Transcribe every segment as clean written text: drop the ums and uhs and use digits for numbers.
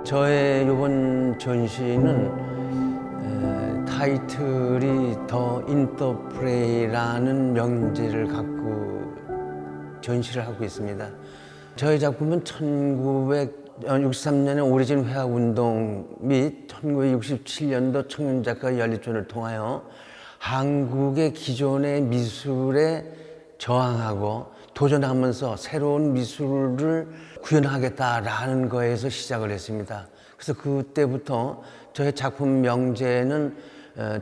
저의 이번 전시는 타이틀이 더 인터플레이라는 명제를 갖고 전시를 하고 있습니다. 저의 작품은 1963년에 오리진 회화운동 및 1967년도 청년작가 연립전을 통하여 한국의 기존의 미술에 저항하고 도전하면서 새로운 미술을 구현하겠다라는 거에서 시작을 했습니다. 그래서 그때부터 저의 작품 명제는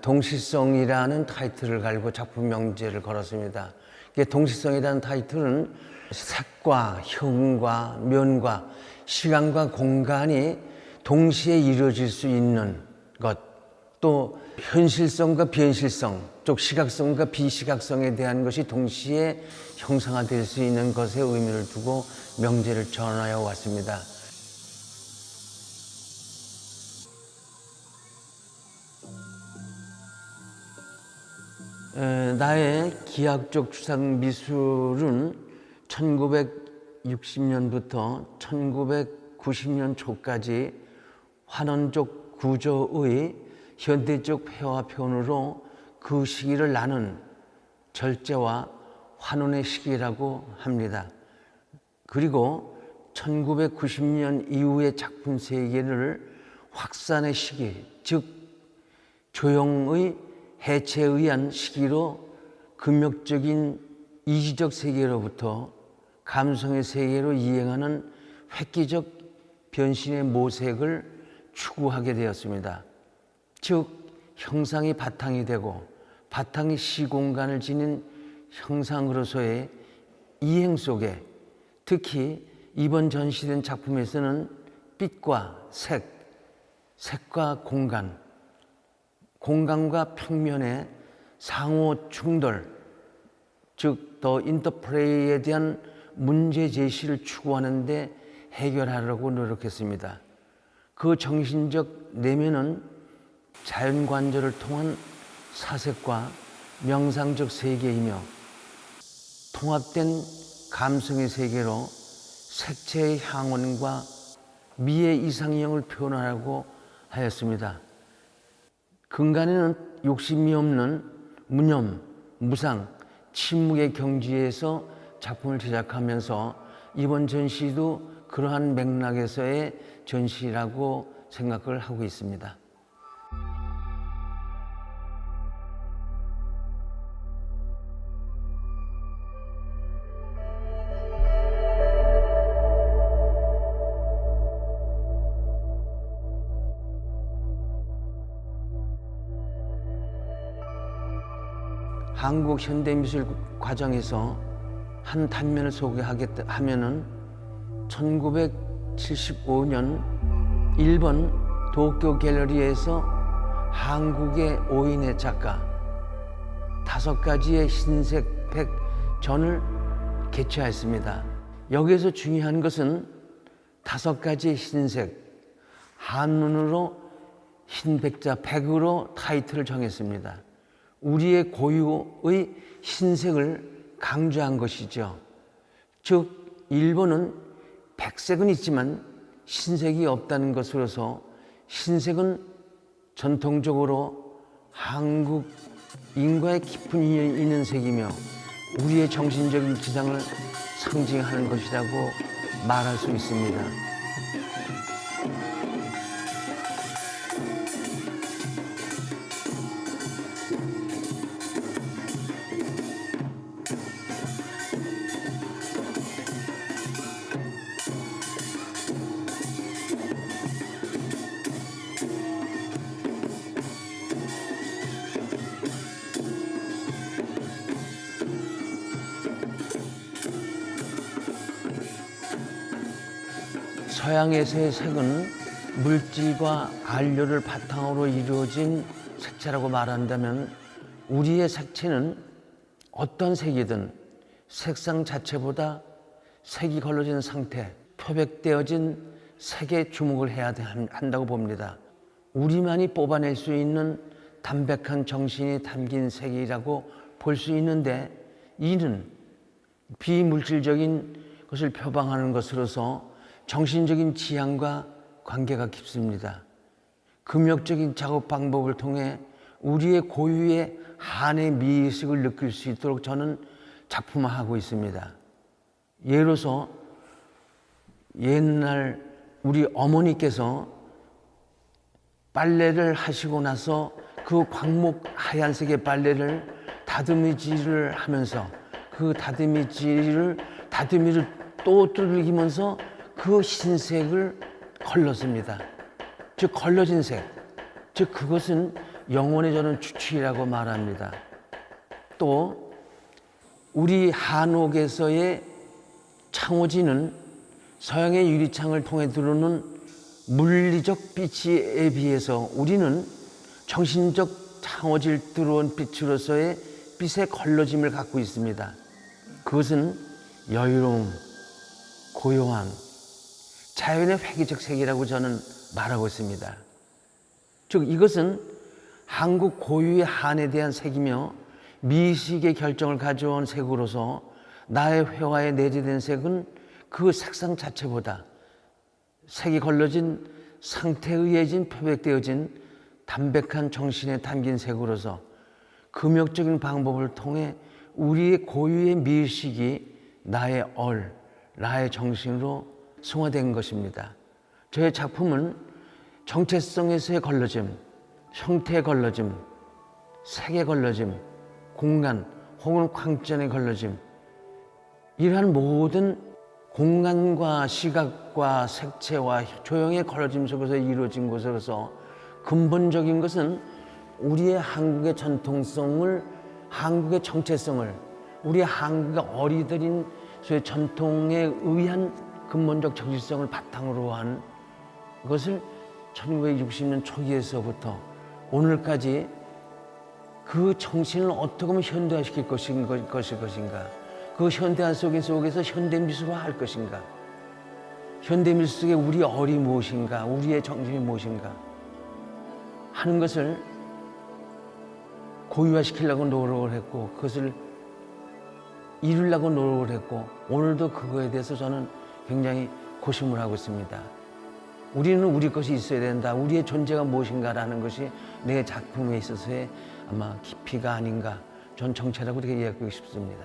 동시성이라는 타이틀을 갈고 작품 명제를 걸었습니다. 이게 동시성이라는 타이틀은 색과 형과 면과 시간과 공간이 동시에 이루어질 수 있는 것, 또 현실성과 비현실성, 쪽 시각성과 비시각성에 대한 것이 동시에 형상화될 수 있는 것에 의미를 두고 명제를 전하여 왔습니다. 나의 기하학적 추상 미술은 1960년부터 1990년 초까지 환원적 구조의 현대적 회화 표현으로 그 시기를 나눈 절제와 환원의 시기라고 합니다. 그리고 1990년 이후의 작품 세계를 확산의 시기, 즉 조형의 해체에 의한 시기로 금욕적인 이지적 세계로부터 감성의 세계로 이행하는 획기적 변신의 모색을 추구하게 되었습니다. 즉 형상이 바탕이 되고 바탕이 시공간을 지닌 형상으로서의 이행 속에 특히 이번 전시된 작품에서는 빛과 색, 색과 공간, 공간과 평면의 상호 충돌, 즉 더 인터플레이에 대한 문제 제시를 추구하는 데 해결하려고 노력했습니다. 그 정신적 내면은 자연관절을 통한 사색과 명상적 세계이며 통합된 감성의 세계로 색채의 향원과 미의 이상형을 표현하려고 하였습니다. 근간에는 욕심이 없는 무념, 무상, 침묵의 경지에서 작품을 제작하면서 이번 전시도 그러한 맥락에서의 전시라고 생각을 하고 있습니다. 한국 현대미술 과정에서 한 단면을 소개하겠다 하면은 1975년 일본 도쿄 갤러리에서 한국의 5인의 작가 5가지의 흰색 백전을 개최했습니다. 여기에서 중요한 것은 5가지의 흰색, 한눈으로 흰 백자 100으로 타이틀을 정했습니다. 우리의 고유의 흰색을 강조한 것이죠. 즉 일본은 백색은 있지만 흰색이 없다는 것으로서 흰색은 전통적으로 한국 인과의 깊은 인연이 있는 색이며 우리의 정신적인 지상을 상징하는 것이라고 말할 수 있습니다. 서양에서의 색은 물질과 안료를 바탕으로 이루어진 색채라고 말한다면 우리의 색채는 어떤 색이든 색상 자체보다 색이 걸러진 상태, 표백되어진 색에 주목을 해야 한다고 봅니다. 우리만이 뽑아낼 수 있는 담백한 정신이 담긴 색이라고 볼 수 있는데 이는 비물질적인 것을 표방하는 것으로서 정신적인 지향과 관계가 깊습니다. 금욕적인 작업 방법을 통해 우리의 고유의 한의 미의식을 느낄 수 있도록 저는 작품화하고 있습니다. 예로서 옛날 우리 어머니께서 빨래를 하시고 나서 그 광목 하얀색의 빨래를 다듬이질을 하면서 그 다듬이를 또 두들기면서 그 흰색을 걸렀습니다. 즉 걸러진 색, 즉 그것은 영혼의 저는 주취라고 말합니다. 또 우리 한옥에서의 창호지는 서양의 유리창을 통해 들어오는 물리적 빛에 비해서 우리는 정신적 창호지를 들어온 빛으로서의 빛의 걸러짐을 갖고 있습니다. 그것은 여유로움, 고요함, 자연의 회귀적 색이라고 저는 말하고 있습니다. 즉 이것은 한국 고유의 한에 대한 색이며 미식의 결정을 가져온 색으로서 나의 회화에 내재된 색은 그 색상 자체보다 색이 걸러진 상태에 의해진 표백되어진 담백한 정신에 담긴 색으로서 금욕적인 방법을 통해 우리의 고유의 미식이 나의 나의 정신으로 승화된 것입니다. 저의 작품은 정체성에서의 걸러짐, 형태의 걸러짐, 색의 걸러짐, 공간 혹은 광전의 걸러짐, 이러한 모든 공간과 시각과 색채와 조형의 걸러짐 속에서 이루어진 것으로서 근본적인 것은 우리의 한국의 전통성을, 한국의 정체성을, 우리 한국의 어리들인 소의 전통에 의한 근본적 정체성을 바탕으로 한 것을 1960년 초기에서부터 오늘까지 그 정신을 어떻게 하면 현대화시킬 것인가, 그 현대화 속에서 현대미술화 할 것인가, 현대미술 속에 우리의 얼이 무엇인가, 우리의 정신이 무엇인가 하는 것을 고유화시키려고 노력을 했고 그것을 이루려고 노력을 했고 오늘도 그거에 대해서 저는 굉장히 고심을 하고 있습니다. 우리는 우리 것이 있어야 된다. 우리의 존재가 무엇인가라는 것이 내 작품에 있어서의 아마 깊이가 아닌가. 전 정체라고 그렇게 이야기하고 싶습니다.